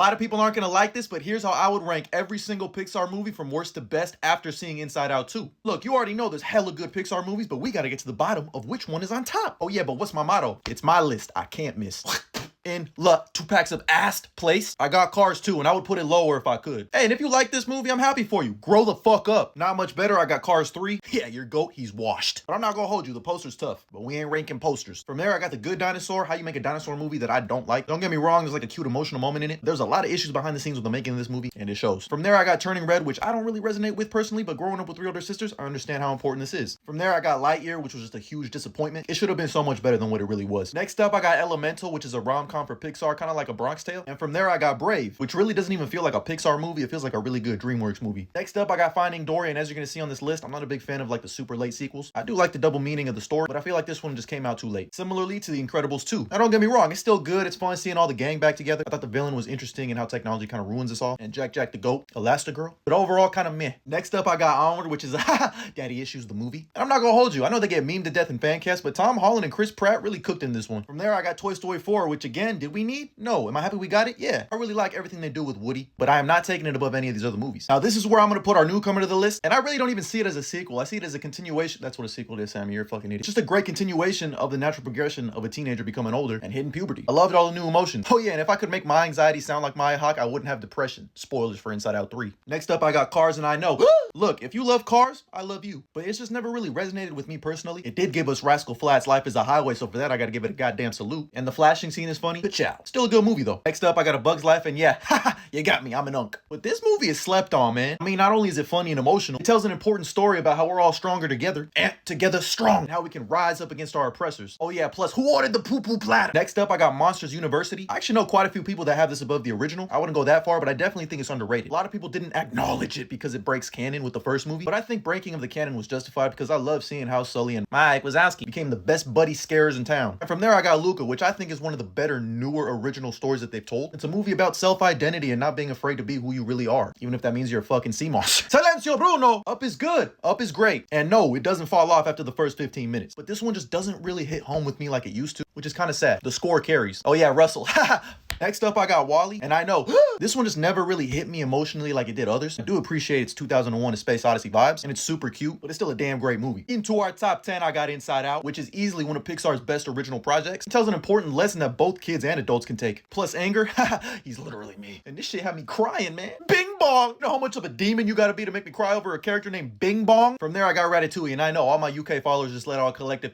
lot of people aren't gonna like this, but here's how I would rank every single Pixar movie from worst to best after seeing Inside Out 2. Look, you already know there's hella good Pixar movies, but we gotta get to the bottom of which one is on top. Oh yeah, but what's my motto? It's my list. I can't miss. In the 2 packs of ass place, I got Cars 2, and I would put it lower if I could. Hey, and if you like this movie, I'm happy for you. Grow the fuck up. Not much better, I got Cars 3. Yeah, your goat, he's washed. But I'm not gonna hold you, the poster's tough, but we ain't ranking posters. From there, I got The Good Dinosaur, how you make a dinosaur movie that I don't like. Don't get me wrong, there's like a cute emotional moment in it. There's a lot of issues behind the scenes with the making of this movie, and it shows. From there, I got Turning Red, which I don't really resonate with personally, but growing up with 3 older sisters, I understand how important this is. From there, I got Lightyear, which was just a huge disappointment. It should have been so much better than what it really was. Next up, I got Elemental, which is a rom-com for Pixar, kind of like a Bronx Tale. And from there, I got Brave, which really doesn't even feel like a Pixar movie. It feels like a really good DreamWorks movie. Next up, I got Finding Dory, and as you're gonna see on this list, I'm not a big fan of like the super late sequels. I do like the double meaning of the story, but I feel like this one just came out too late. Similarly to The Incredibles 2. Now don't get me wrong, it's still good. It's fun seeing all the gang back together. I thought the villain was interesting and how technology kind of ruins us all. And Jack the Goat, Elastigirl. But overall, kind of meh. Next up, I got Onward, which is Daddy Issues, the movie. And I'm not gonna hold you. I know they get memed to death in fan casts, but Tom Holland and Chris Pratt really cooked in this one. From there, I got Toy Story 4, which again, did we need? No. Am I happy we got it? Yeah. I really like everything they do with Woody, but I am not taking it above any of these other movies. Now, this is where I'm going to put our newcomer to the list, and I really don't even see it as a sequel. I see it as a continuation. That's what a sequel is, Sammy. You're a fucking idiot. It's just a great continuation of the natural progression of a teenager becoming older and hitting puberty. I loved all the new emotions. Oh yeah, and if I could make my anxiety sound like Maya Hawke, I wouldn't have depression. Spoilers for Inside Out 3. Next up, I got Cars, and I know. Look, if you love Cars, I love you. But it's just never really resonated with me personally. It did give us Rascal Flatts' Life is a Highway, so for that, I gotta give it a goddamn salute. And the flashing scene is funny, but ciao. Still a good movie, though. Next up, I got A Bug's Life, and yeah, you got me, I'm an unk. But this movie is slept on, man. I mean, not only is it funny and emotional, it tells an important story about how we're all stronger together, and together strong, and how we can rise up against our oppressors. Oh yeah, plus, who ordered the poo-poo platter? Next up, I got Monsters University. I actually know quite a few people that have this above the original. I wouldn't go that far, but I definitely think it's underrated. A lot of people didn't acknowledge it because it breaks canon with the first movie, but I think breaking of the canon was justified because I love seeing how Sully and Mike Wazowski became the best buddy scarers in town. And from there, I got Luca, which I think is one of the better, newer original stories that they've told. It's a movie about self-identity and not being afraid to be who you really are, even if that means you're a fucking sea moss. Silencio Bruno! Up is good. Up is great. And no, it doesn't fall off after the first 15 minutes. But this one just doesn't really hit home with me like it used to, which is kind of sad. The score carries. Oh yeah, Russell. Next up, I got Wall-E, and I know this one just never really hit me emotionally like it did others. I do appreciate its 2001 A Space Odyssey vibes, and it's super cute, but it's still a damn great movie. Into our top 10, I got Inside Out, which is easily one of Pixar's best original projects. It tells an important lesson that both kids and adults can take. Plus anger, he's literally me. And this shit had me crying, man. Bing Bong! You know how much of a demon you gotta be to make me cry over a character named Bing Bong? From there, I got Ratatouille, and I know all my UK followers just let out a collective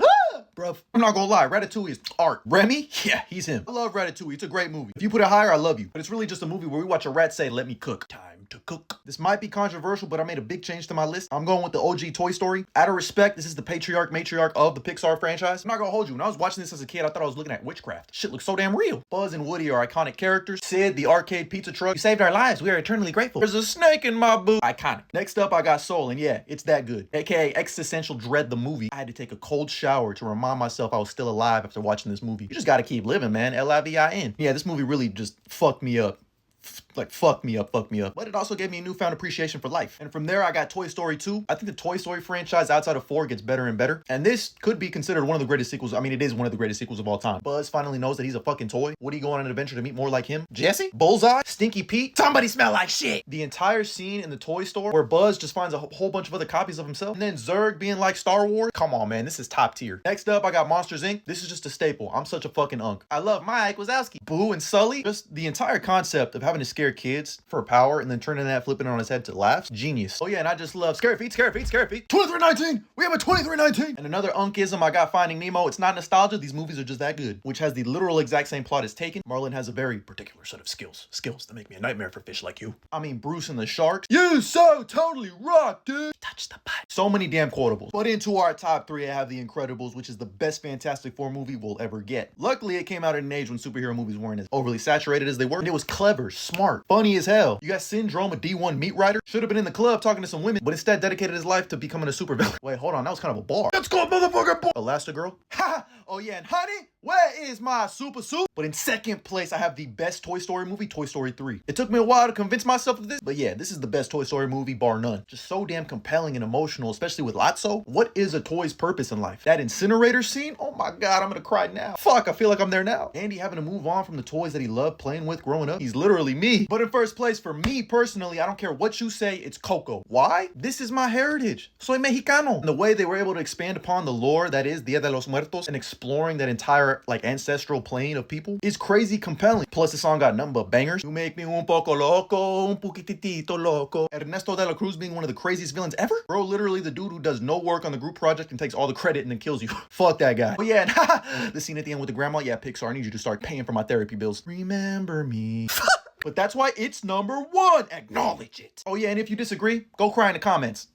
bruv. I'm not gonna lie, Ratatouille is art. Remy? Yeah, he's him. I love Ratatouille. It's a great movie. If you put it higher, I love you. But it's really just a movie where we watch a rat say, let me cook. Time to cook. This might be controversial, but I made a big change to my list. I'm going with the OG Toy Story. Out of respect, this is the matriarch of the Pixar franchise. I'm not gonna hold you. When I was watching this as a kid, I thought I was looking at witchcraft. Shit looks so damn real. Buzz and Woody are iconic characters. Sid, the arcade pizza truck. You saved our lives. We are eternally grateful. There's a snake in my boot. Iconic. Next up, I got Soul, and yeah, it's that good. AKA Existential Dread, the movie. I had to take a cold shower to remind myself I was still alive after watching this movie. You just gotta keep living, man. Livin. Yeah, this movie really just fucked me up. Like, fuck me up. But it also gave me a newfound appreciation for life. And from there, I got Toy Story 2. I think the Toy Story franchise outside of 4 gets better and better. And this could be considered one of the greatest sequels. I mean, it is one of the greatest sequels of all time. Buzz finally knows that he's a fucking toy. Woody going on an adventure to meet more like him. Jesse? Bullseye? Stinky Pete? Somebody smell like shit! The entire scene in the toy store where Buzz just finds a whole bunch of other copies of himself. And then Zurg being like Star Wars. Come on, man. This is top tier. Next up, I got Monsters, Inc. This is just a staple. I'm such a fucking unk. I love Mike Wazowski. Boo and Sully. Just the entire concept of having to scare kids for power and then turning that, flipping it on his head to laughs. Genius. Oh yeah, and I just love scary feet. 2319! We have a 2319! And another unkism, I got Finding Nemo. It's not nostalgia. These movies are just that good. Which has the literal exact same plot as Taken. Marlin has a very particular set of skills. Skills that make me a nightmare for fish like you. I mean, Bruce and the Sharks. You so totally rock, dude! Touch the butt. So many damn quotables. But into our top 3, I have The Incredibles, which is the best Fantastic Four movie we'll ever get. Luckily, it came out at an age when superhero movies weren't as overly saturated as they were. And it was clever, smart, funny as hell. You got Syndrome, a D1 meat writer. Should have been in the club talking to some women, but instead dedicated his life to becoming a supervillain. Wait, hold on. That was kind of a bar. Let's go, motherfucker, boy. Elastigirl. Ha! Oh yeah, and honey, where is my super suit? But in second place, I have the best Toy Story movie, Toy Story 3. It took me a while to convince myself of this, but yeah, this is the best Toy Story movie, bar none. Just so damn compelling and emotional, especially with Lotso. What is a toy's purpose in life? That incinerator scene? Oh my god, I'm gonna cry now. Fuck, I feel like I'm there now. Andy having to move on from the toys that he loved playing with growing up. He's literally me. But in first place, for me personally, I don't care what you say, it's Coco. Why? This is my heritage. Soy mexicano. And the way they were able to expand upon the lore that is Dia de los Muertos and exploring that entire like ancestral plane of people is crazy compelling. Plus the song got nothing but bangers. You make me un poco loco, un poquitito loco. Ernesto de la Cruz being one of the craziest villains ever. Bro, literally the dude who does no work on the group project and takes all the credit and then kills you. Fuck that guy. But yeah, the scene at the end with the grandma, yeah, Pixar, I need you to start paying for my therapy bills. Remember me. But that's why it's number one. Acknowledge it. Oh yeah, and if you disagree, go cry in the comments.